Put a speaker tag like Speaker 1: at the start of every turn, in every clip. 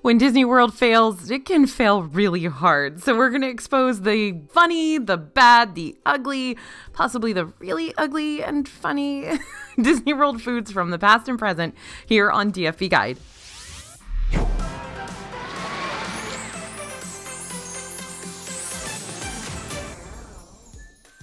Speaker 1: When Disney World fails, it can fail really hard. So we're going to expose the funny, the bad, the ugly, possibly the really ugly and funny Disney World foods from the past and present here on DFB Guide.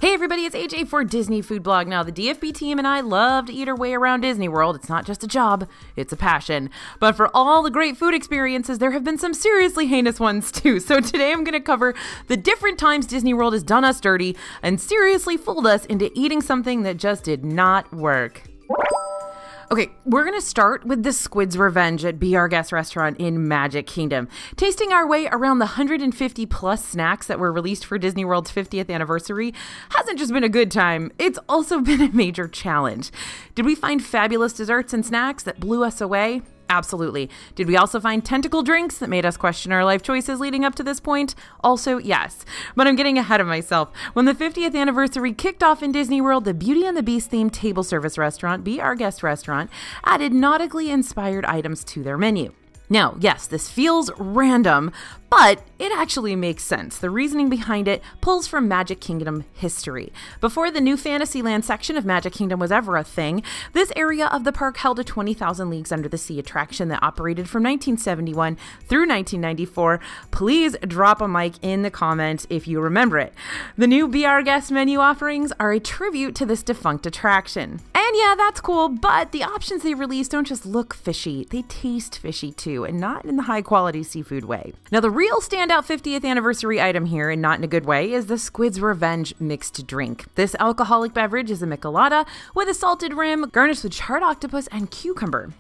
Speaker 1: Hey everybody, it's AJ for Disney Food Blog. Now, the DFB team and I love to eat our way around Disney World. It's not just a job, it's a passion. But for all the great food experiences, there have been some seriously heinous ones too. So today I'm going to cover the different times Disney World has done us dirty and seriously fooled us into eating something that just did not work. Okay, we're going to start with the Squid's Revenge at Be Our Guest restaurant in Magic Kingdom. Tasting our way around the 150 plus snacks that were released for Disney World's 50th anniversary hasn't just been a good time, it's also been a major challenge. Did we find fabulous desserts and snacks that blew us away? Absolutely. Did we also find tentacle drinks that made us question our life choices leading up to this point? Also, yes. But I'm getting ahead of myself. When the 50th anniversary kicked off in Disney World, the Beauty and the Beast themed table service restaurant, Be Our Guest restaurant, added nautically inspired items to their menu. Now, yes, this feels random, but it actually makes sense. The reasoning behind it pulls from Magic Kingdom history. Before the new Fantasyland section of Magic Kingdom was ever a thing, this area of the park held a 20,000 Leagues Under the Sea attraction that operated from 1971 through 1994. Please drop a mic in the comments if you remember it. The new Be Our Guest menu offerings are a tribute to this defunct attraction. And yeah, that's cool, but the options they released don't just look fishy, they taste fishy too, and not in the high quality seafood way. Now, the real standout 50th anniversary item here, and not in a good way, is the Squid's Revenge mixed drink. This alcoholic beverage is a michelada with a salted rim, garnished with charred octopus and cucumber.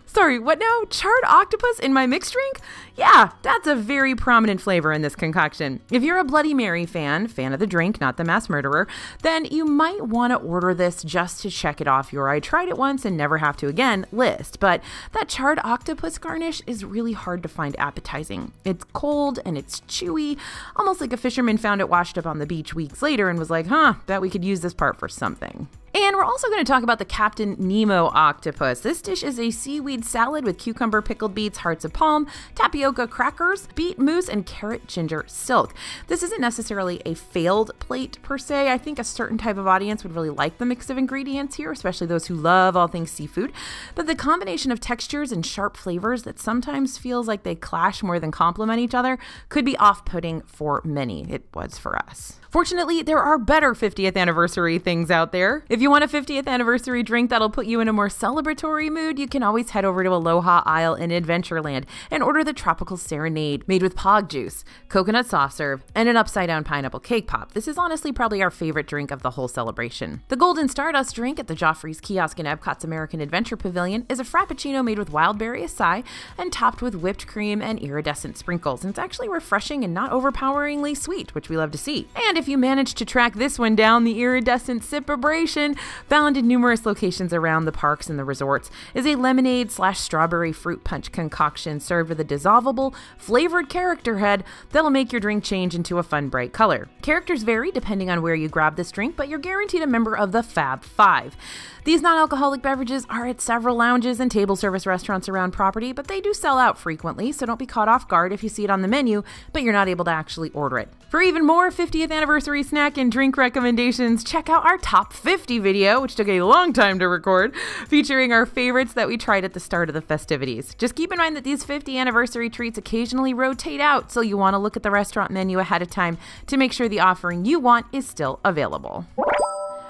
Speaker 1: Sorry, what now? Charred octopus in my mixed drink? Yeah, that's a very prominent flavor in this concoction. If you're a Bloody Mary fan of the drink, not the mass murderer, then you might want to order this just to check it off your I tried it once and never have to again list. But that charred octopus garnish is really hard to find appetizing. It's cold and it's chewy, almost like a fisherman found it washed up on the beach weeks later and was like, bet we could use this part for something. And we're also going to talk about the Captain Nemo octopus. This dish is a seaweed salad with cucumber, pickled beets, hearts of palm, tapioca crackers, beet mousse, and carrot ginger silk. This isn't necessarily a failed plate per se. I think a certain type of audience would really like the mix of ingredients here, especially those who love all things seafood. But the combination of textures and sharp flavors that sometimes feels like they clash more than complement each other could be off-putting for many. It was for us. Fortunately, there are better 50th anniversary things out there. If you want a 50th anniversary drink that'll put you in a more celebratory mood, you can always head over to Aloha Isle in Adventureland and order the Tropical Serenade, made with pog juice, coconut soft serve, and an upside-down pineapple cake pop. This is honestly probably our favorite drink of the whole celebration. The Golden Stardust drink at the Joffrey's Kiosk in Epcot's American Adventure Pavilion is a frappuccino made with wild berry acai and topped with whipped cream and iridescent sprinkles. And it's actually refreshing and not overpoweringly sweet, which we love to see. And if you manage to track this one down, the iridescent Sip-A-Bration, found in numerous locations around the parks and the resorts, is a lemonade/strawberry fruit punch concoction served with a dissolvable, flavored character head that'll make your drink change into a fun, bright color. Characters vary depending on where you grab this drink, but you're guaranteed a member of the Fab Five. These non-alcoholic beverages are at several lounges and table service restaurants around property, but they do sell out frequently, so don't be caught off guard if you see it on the menu, but you're not able to actually order it. For even more 50th anniversary snack and drink recommendations, check out our Top 50 video, which took a long time to record, featuring our favorites that we tried at the start of the festivities. Just keep in mind that these 50 anniversary treats occasionally rotate out, so you want to look at the restaurant menu ahead of time to make sure the offering you want is still available.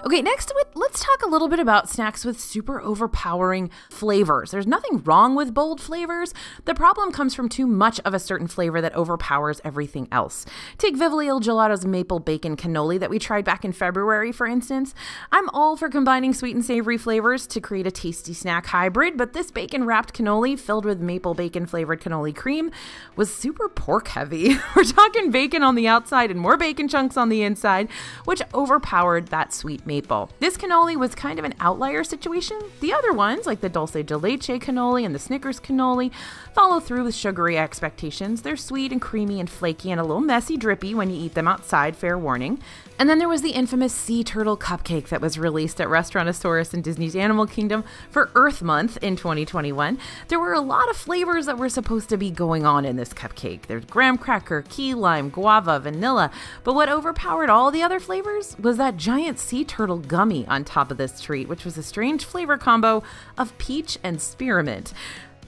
Speaker 1: Okay, next let's talk a little bit about snacks with super overpowering flavors. There's nothing wrong with bold flavors. The problem comes from too much of a certain flavor that overpowers everything else. Take Vivalli Il Gelato's maple bacon cannoli that we tried back in February, for instance. I'm all for combining sweet and savory flavors to create a tasty snack hybrid, but this bacon-wrapped cannoli filled with maple bacon-flavored cannoli cream was super pork-heavy. We're talking bacon on the outside and more bacon chunks on the inside, which overpowered that sweet maple. This cannoli was kind of an outlier situation. The other ones, like the dulce de leche cannoli and the Snickers cannoli, follow through with sugary expectations. They're sweet and creamy and flaky and a little messy drippy when you eat them outside, fair warning. And then there was the infamous sea turtle cupcake that was released at Restaurantosaurus in Disney's Animal Kingdom for Earth Month in 2021. There were a lot of flavors that were supposed to be going on in this cupcake. There's graham cracker, key lime, guava, vanilla. But what overpowered all the other flavors was that giant sea turtle gummy on top of this treat, which was a strange flavor combo of peach and spearmint.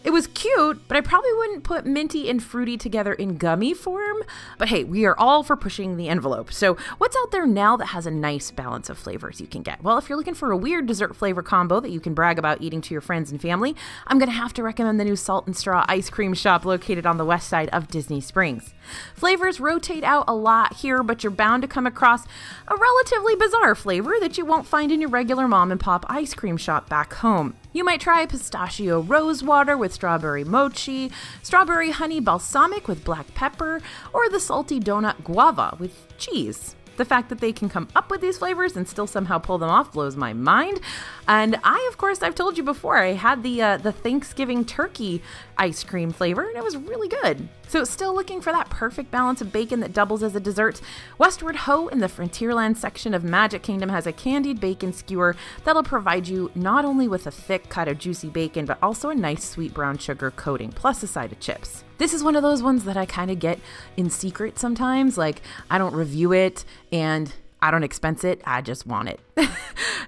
Speaker 1: It was cute, but I probably wouldn't put minty and fruity together in gummy form. But hey, we are all for pushing the envelope. So what's out there now that has a nice balance of flavors you can get? Well, if you're looking for a weird dessert flavor combo that you can brag about eating to your friends and family, I'm going to have to recommend the new Salt and Straw ice cream shop located on the west side of Disney Springs. Flavors rotate out a lot here, but you're bound to come across a relatively bizarre flavor that you won't find in your regular mom and pop ice cream shop back home. You might try pistachio rose water with strawberry mochi, strawberry honey balsamic with black pepper, or the salty donut guava with cheese. The fact that they can come up with these flavors and still somehow pull them off blows my mind. And I've told you before, I had the Thanksgiving turkey ice cream flavor, and it was really good. So still looking for that perfect balance of bacon that doubles as a dessert? Westward Ho in the Frontierland section of Magic Kingdom has a candied bacon skewer that'll provide you not only with a thick cut of juicy bacon, but also a nice sweet brown sugar coating, plus a side of chips. This is one of those ones that I kind of get in secret sometimes. Like, I don't review it and I don't expense it, I just want it.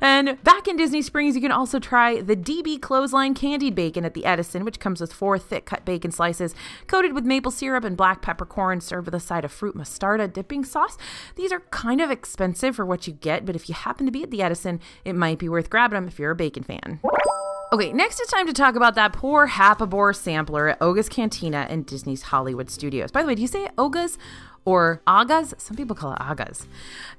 Speaker 1: And back in Disney Springs, you can also try the DB Clothesline Candied Bacon at the Edison, which comes with 4 thick-cut bacon slices coated with maple syrup and black peppercorn, served with a side of fruit mostarda dipping sauce. These are kind of expensive for what you get, but if you happen to be at the Edison, it might be worth grabbing them if you're a bacon fan. Okay, next it's time to talk about that poor Happabore sampler at Oga's Cantina in Disney's Hollywood Studios. By the way, do you say Oga's or Agas? Some people call it Agas.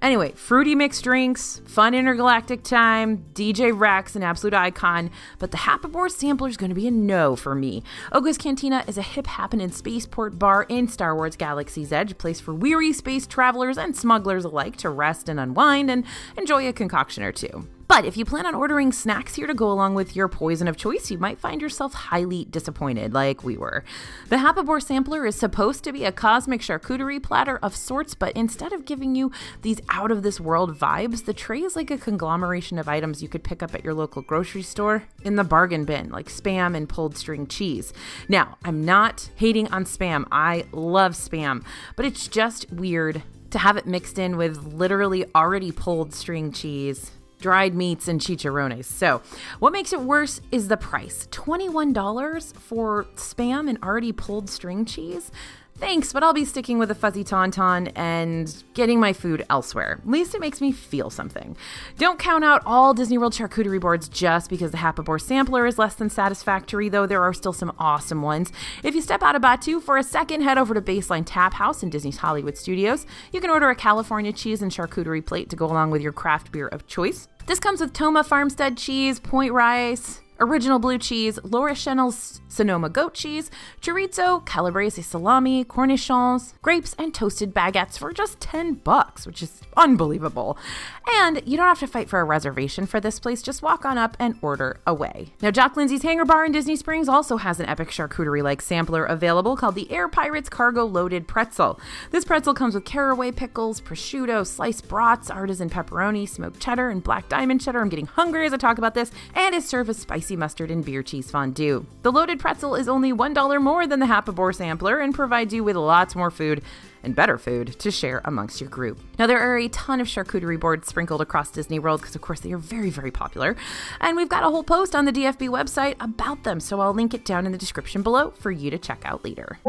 Speaker 1: Anyway, fruity mixed drinks, fun intergalactic time, DJ Rex, an absolute icon, but the Happabore sampler is going to be a no for me. Oga's Cantina is a hip happening spaceport bar in Star Wars Galaxy's Edge, a place for weary space travelers and smugglers alike to rest and unwind and enjoy a concoction or two. But if you plan on ordering snacks here to go along with your poison of choice, you might find yourself highly disappointed, like we were. The Happabore sampler is supposed to be a cosmic charcuterie platter of sorts, but instead of giving you these out-of-this-world vibes, the tray is like a conglomeration of items you could pick up at your local grocery store in the bargain bin, like Spam and pulled string cheese. Now, I'm not hating on Spam. I love Spam, but it's just weird to have it mixed in with literally already pulled string cheese, dried meats, and chicharrones. So what makes it worse is the price. $21 for Spam and already pulled string cheese? Thanks, but I'll be sticking with a fuzzy tauntaun and getting my food elsewhere. At least it makes me feel something. Don't count out all Disney World charcuterie boards just because the Happabore sampler is less than satisfactory, though there are still some awesome ones. If you step out of Batu for a second, head over to Baseline Tap House in Disney's Hollywood Studios. You can order a California cheese and charcuterie plate to go along with your craft beer of choice. This comes with Toma Farmstead cheese, Point Rice, original blue cheese, Laura Chenel's Sonoma goat cheese, chorizo, calabrese salami, cornichons, grapes, and toasted baguettes for just $10, which is unbelievable. And you don't have to fight for a reservation for this place. Just walk on up and order away. Now, Jock Lindsay's Hangar Bar in Disney Springs also has an epic charcuterie-like sampler available called the Air Pirates Cargo Loaded Pretzel. This pretzel comes with caraway pickles, prosciutto, sliced brats, artisan pepperoni, smoked cheddar, and black diamond cheddar. I'm getting hungry as I talk about this, and is served with spicy mustard and beer cheese fondue. The loaded pretzel is only $1 more than the Happabore sampler and provides you with lots more food and better food to share amongst your group. Now, there are a ton of charcuterie boards sprinkled across Disney World because, of course, they are very, very popular. And we've got a whole post on the DFB website about them, so I'll link it down in the description below for you to check out later.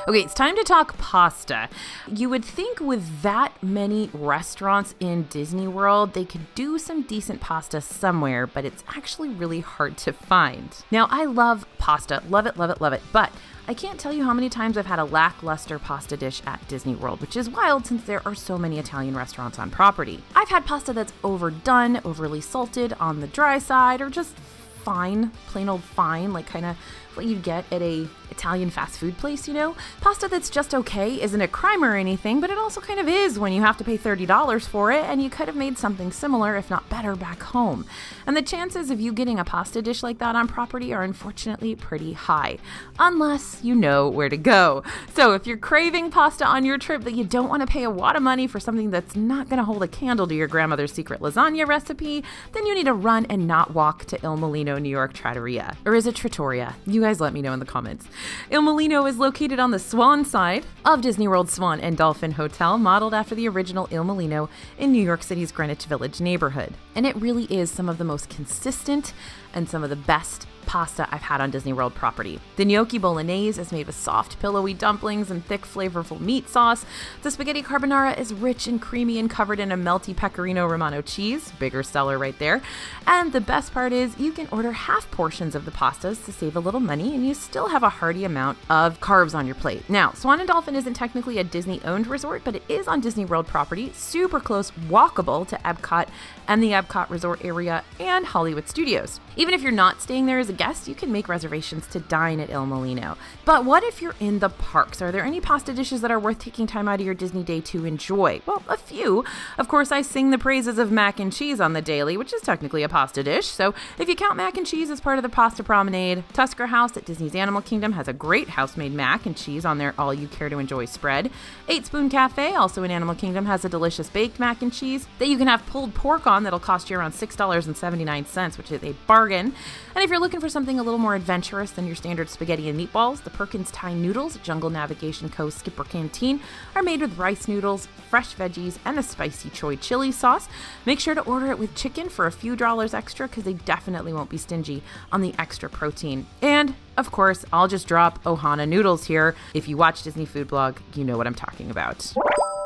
Speaker 1: Okay, it's time to talk pasta. You would think with that many restaurants in Disney World, they could do some decent pasta somewhere, but it's actually really hard to find. Now, I love pasta. Love it, love it, love it. But I can't tell you how many times I've had a lackluster pasta dish at Disney World, which is wild since there are so many Italian restaurants on property. I've had pasta that's overdone, overly salted, on the dry side, or just fine, plain old fine, like kind of what you'd get at a Italian fast food place, you know? Pasta that's just okay isn't a crime or anything, but it also kind of is when you have to pay $30 for it, and you could have made something similar, if not better, back home. And the chances of you getting a pasta dish like that on property are unfortunately pretty high, unless you know where to go. So if you're craving pasta on your trip but you don't want to pay a wad of money for something that's not going to hold a candle to your grandmother's secret lasagna recipe, then you need to run and not walk to Il Molino, New York Trattoria. Or is it Trattoria? You guys let me know in the comments. Il Molino is located on the Swan side of Disney World's Swan and Dolphin Hotel, modeled after the original Il Molino in New York City's Greenwich Village neighborhood. And it really is some of the most consistent and some of the best pasta I've had on Disney World property. The gnocchi bolognese is made with soft, pillowy dumplings and thick, flavorful meat sauce. The spaghetti carbonara is rich and creamy and covered in a melty pecorino romano cheese, bigger seller right there. And the best part is you can order half portions of the pastas to save a little money, and you still have a hearty amount of carbs on your plate. Now, Swan and Dolphin isn't technically a Disney-owned resort, but it is on Disney World property, super close, walkable to Epcot and the Epcot Resort area and Hollywood Studios. Even if you're not staying there as a guest, you can make reservations to dine at Il Molino. But what if you're in the parks? Are there any pasta dishes that are worth taking time out of your Disney day to enjoy? Well, a few. Of course, I sing the praises of mac and cheese on the daily, which is technically a pasta dish. So if you count mac and cheese as part of the pasta promenade, Tusker House at Disney's Animal Kingdom has a great house-made mac and cheese on their all you care to enjoy spread. 8 Spoon Cafe, also in Animal Kingdom, has a delicious baked mac and cheese that you can have pulled pork on that'll cost you around $6.79, which is a bargain. And if you're looking for something a little more adventurous than your standard spaghetti and meatballs, the Perkins Thai noodles at Jungle Navigation Co. Skipper Canteen are made with rice noodles, fresh veggies, and a spicy choy chili sauce. Make sure to order it with chicken for a few dollars extra because they definitely won't be stingy on the extra protein. And of course, I'll just drop Ohana noodles here. If you watch Disney Food Blog, you know what I'm talking about.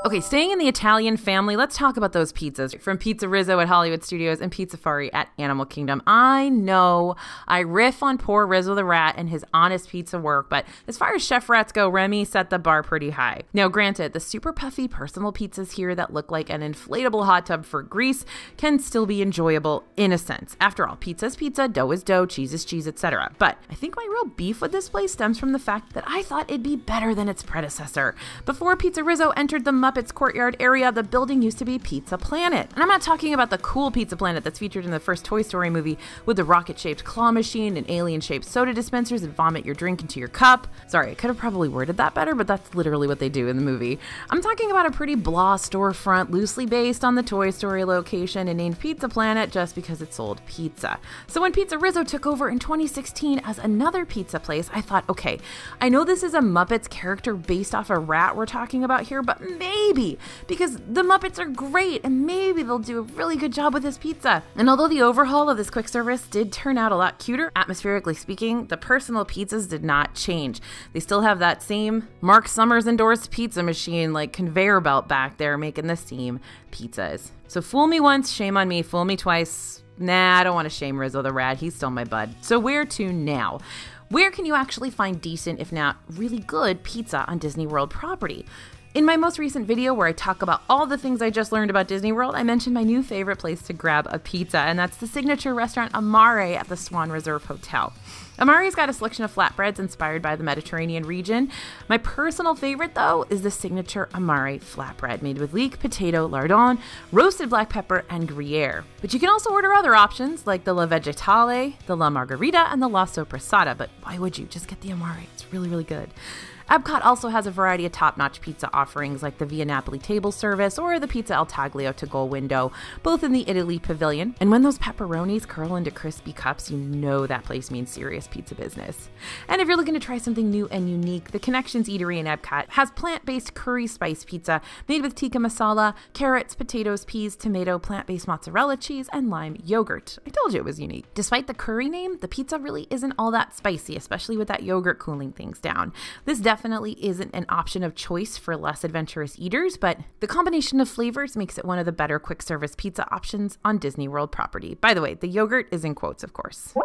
Speaker 1: Okay, staying in the Italian family, let's talk about those pizzas from Pizze Rizzo at Hollywood Studios and Pizzafari at Animal Kingdom. I know I riff on poor Rizzo the Rat and his honest pizza work, but as far as chef rats go, Remy set the bar pretty high. Now, granted, the super puffy personal pizzas here that look like an inflatable hot tub for grease can still be enjoyable in a sense. After all, pizza is pizza, dough is dough, cheese is cheese, etc. But I think my real beef with this place stems from the fact that I thought it'd be better than its predecessor. Before Pizze Rizzo entered the Muppets Courtyard area, the building used to be Pizza Planet. And I'm not talking about the cool Pizza Planet that's featured in the first Toy Story movie with the rocket-shaped claw machine and alien-shaped soda dispensers that vomit your drink into your cup. Sorry, I could have probably worded that better, but that's literally what they do in the movie. I'm talking about a pretty blah storefront loosely based on the Toy Story location and named Pizza Planet just because it sold pizza. So when Pizze Rizzo took over in 2016 as another pizza place, I thought, okay, I know this is a Muppets character based off a rat we're talking about here, but maybe, because the Muppets are great and maybe they'll do a really good job with this pizza. And although the overhaul of this quick service did turn out a lot cuter, atmospherically speaking, the personal pizzas did not change. They still have that same Mark Summers endorsed pizza machine like conveyor belt back there making the same pizzas. So fool me once, shame on me, fool me twice. Nah, I don't want to shame Rizzo the Rat, he's still my bud. So where to now? Where can you actually find decent, if not really good, pizza on Disney World property? In my most recent video where I talk about all the things I just learned about Disney World, I mentioned my new favorite place to grab a pizza, and that's the signature restaurant Amare at the Swan Reserve Hotel. Amare's got a selection of flatbreads inspired by the Mediterranean region. My personal favorite, though, is the signature Amare flatbread made with leek, potato, lardon, roasted black pepper, and Gruyere. But you can also order other options like the La Vegetale, the La Margarita, and the La Sopressata, but why would you? Just get the Amare. It's really, really good. Epcot also has a variety of top-notch pizza offerings like the Via Napoli table service or the Pizza El Taglio to-go window, both in the Italy Pavilion. And when those pepperonis curl into crispy cups, you know that place means serious pizza business. And if you're looking to try something new and unique, the Connections Eatery in Epcot has plant-based curry spice pizza made with tikka masala, carrots, potatoes, peas, tomato, plant-based mozzarella cheese, and lime yogurt. I told you it was unique. Despite the curry name, the pizza really isn't all that spicy, especially with that yogurt cooling things down. This definitely isn't an option of choice for less adventurous eaters, but the combination of flavors makes it one of the better quick service pizza options on Disney World property. By the way, the yogurt is in quotes, of course.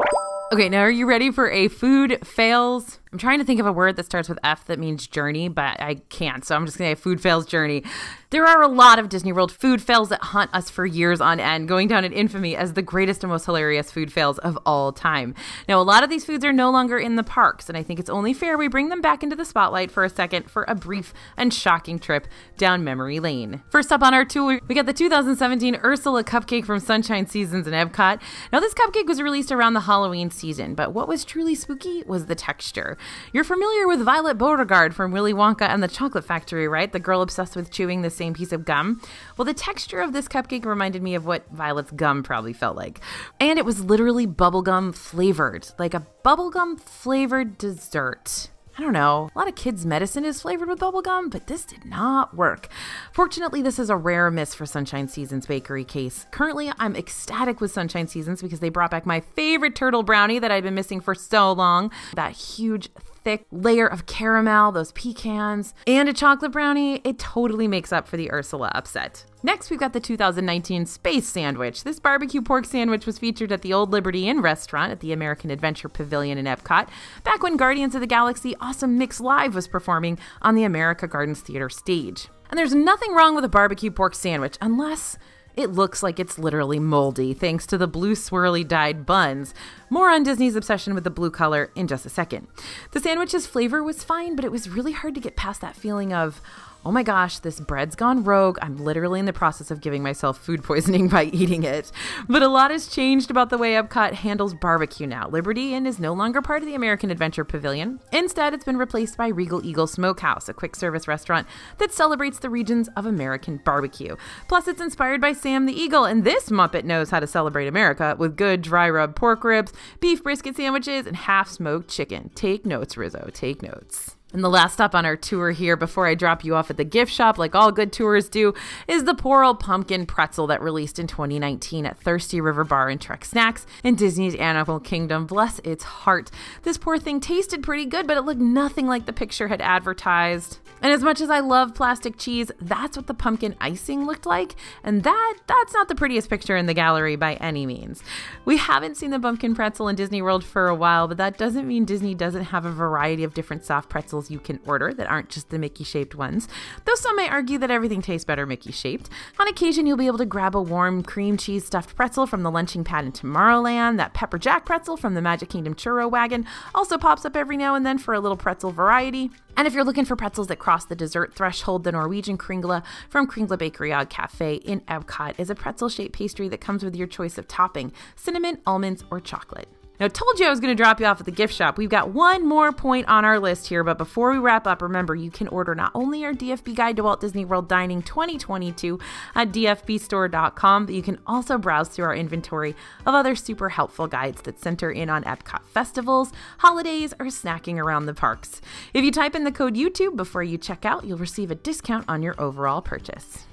Speaker 1: Okay, now are you ready for a food fails? I'm trying to think of a word that starts with F that means journey, but I can't. So I'm just going to say food fails journey. There are a lot of Disney World food fails that haunt us for years on end, going down in infamy as the greatest and most hilarious food fails of all time. Now, a lot of these foods are no longer in the parks, and I think it's only fair we bring them back into the spotlight for a second for a brief and shocking trip down memory lane. First up on our tour, we got the 2017 Ursula cupcake from Sunshine Seasons in Epcot. Now, this cupcake was released around the Halloween season, but what was truly spooky was the texture. You're familiar with Violet Beauregard from Willy Wonka and the Chocolate Factory, right? The girl obsessed with chewing the same piece of gum. Well, the texture of this cupcake reminded me of what Violet's gum probably felt like. And it was literally bubblegum flavored, like a bubblegum flavored dessert. I don't know, a lot of kids' medicine is flavored with bubblegum, but this did not work. Fortunately, this is a rare miss for Sunshine Seasons Bakery case. Currently, I'm ecstatic with Sunshine Seasons because they brought back my favorite turtle brownie that I'd been missing for so long. That huge, thick layer of caramel, those pecans, and a chocolate brownie. It totally makes up for the Ursula upset. Next, we've got the 2019 Space Sandwich. This barbecue pork sandwich was featured at the Old Liberty Inn restaurant at the American Adventure Pavilion in Epcot, back when Guardians of the Galaxy Awesome Mix Live was performing on the America Gardens Theater stage. And there's nothing wrong with a barbecue pork sandwich unless it looks like it's literally moldy, thanks to the blue swirly dyed buns. More on Disney's obsession with the blue color in just a second. The sandwich's flavor was fine, but it was really hard to get past that feeling of, oh my gosh, this bread's gone rogue. I'm literally in the process of giving myself food poisoning by eating it. But a lot has changed about the way Epcot handles barbecue now. Liberty Inn is no longer part of the American Adventure Pavilion. Instead, it's been replaced by Regal Eagle Smokehouse, a quick service restaurant that celebrates the regions of American barbecue. Plus, it's inspired by Sam the Eagle, and this Muppet knows how to celebrate America with good dry rub pork ribs, beef brisket sandwiches, and half-smoked chicken. Take notes, Rizzo, take notes. And the last stop on our tour here before I drop you off at the gift shop like all good tours do is the Poor Old Pumpkin Pretzel that released in 2019 at Thirsty River Bar and Trek Snacks in Disney's Animal Kingdom. Bless its heart. This poor thing tasted pretty good, but it looked nothing like the picture had advertised. And as much as I love plastic cheese, that's what the pumpkin icing looked like. And that's not the prettiest picture in the gallery by any means. We haven't seen the pumpkin pretzel in Disney World for a while, but that doesn't mean Disney doesn't have a variety of different soft pretzels you can order that aren't just the Mickey-shaped ones. Though some may argue that everything tastes better Mickey-shaped. On occasion, you'll be able to grab a warm cream cheese stuffed pretzel from the lunching pad in Tomorrowland. That pepper jack pretzel from the Magic Kingdom churro wagon also pops up every now and then for a little pretzel variety. And if you're looking for pretzels that cross the dessert threshold, the Norwegian Kringle from Kringle Bakery Odd Cafe in Epcot is a pretzel-shaped pastry that comes with your choice of topping, cinnamon, almonds, or chocolate. Now, I told you I was going to drop you off at the gift shop. We've got one more point on our list here, but before we wrap up, remember, you can order not only our DFB Guide to Walt Disney World Dining 2022 at dfbstore.com, but you can also browse through our inventory of other super helpful guides that center in on Epcot festivals, holidays, or snacking around the parks. If you type in the code YouTube before you check out, you'll receive a discount on your overall purchase.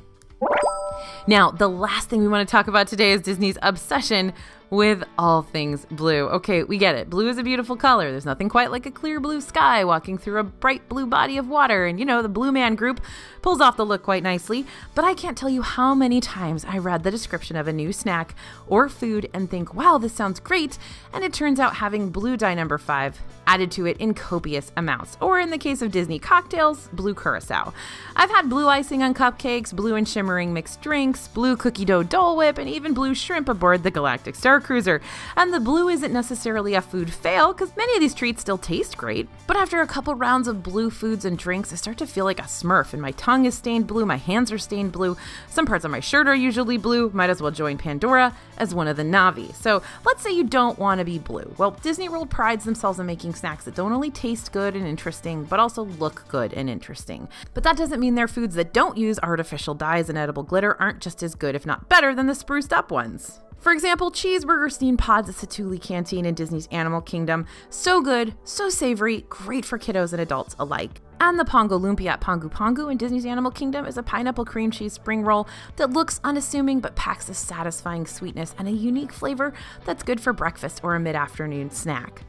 Speaker 1: Now, the last thing we want to talk about today is Disney's obsession with all things blue. Okay, we get it. Blue is a beautiful color. There's nothing quite like a clear blue sky walking through a bright blue body of water. And you know, the Blue Man Group pulls off the look quite nicely. But I can't tell you how many times I read the description of a new snack or food and think, wow, this sounds great. And it turns out having blue dye number 5 added to it in copious amounts. Or in the case of Disney cocktails, blue curacao. I've had blue icing on cupcakes, blue and shimmering mixed drinks, blue cookie dough Dole Whip, and even blue shrimp aboard the Galactic Star Cruiser. And the blue isn't necessarily a food fail because many of these treats still taste great. But after a couple rounds of blue foods and drinks, I start to feel like a Smurf, and my tongue is stained blue, my hands are stained blue, some parts of my shirt are usually blue. Might as well join Pandora as one of the Na'vi. So let's say you don't want to be blue. Well, Disney World prides themselves on making snacks that don't only taste good and interesting, but also look good and interesting. But that doesn't mean their foods that don't use artificial dyes and edible glitter aren't just as good, if not better, than the spruced up ones. For example, cheeseburger steamed pods at Satuli Canteen in Disney's Animal Kingdom. So good, so savory, great for kiddos and adults alike. And the Pongo Lumpia at Pongu Pongu in Disney's Animal Kingdom is a pineapple cream cheese spring roll that looks unassuming but packs a satisfying sweetness and a unique flavor that's good for breakfast or a mid-afternoon snack.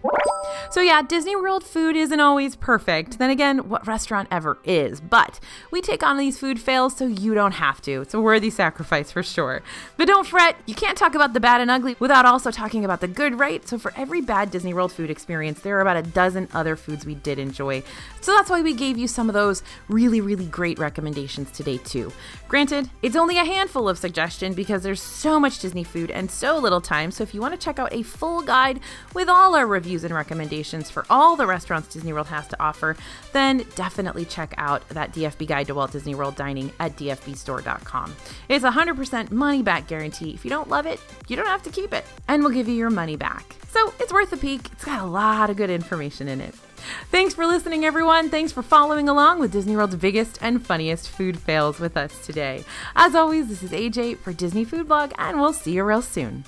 Speaker 1: So yeah, Disney World food isn't always perfect. Then again, what restaurant ever is? But we take on these food fails so you don't have to. It's a worthy sacrifice for sure. But don't fret, you can't talk about the bad and ugly without also talking about the good, right? So for every bad Disney World food experience, there are about a dozen other foods we did enjoy. So that's why we gave you some of those really, really great recommendations today too. Granted, it's only a handful of suggestions because there's so much Disney food and so little time. So if you want to check out a full guide with all our reviews and recommendations for all the restaurants Disney World has to offer, then definitely check out that DFB Guide to Walt Disney World Dining at dfbstore.com. It's a 100% money back guarantee. If you don't love it, you don't have to keep it, and we'll give you your money back. So it's worth a peek. It's got a lot of good information in it. Thanks for listening, everyone. Thanks for following along with Disney World's biggest and funniest food fails with us today. As always, this is AJ for Disney Food Blog, and we'll see you real soon.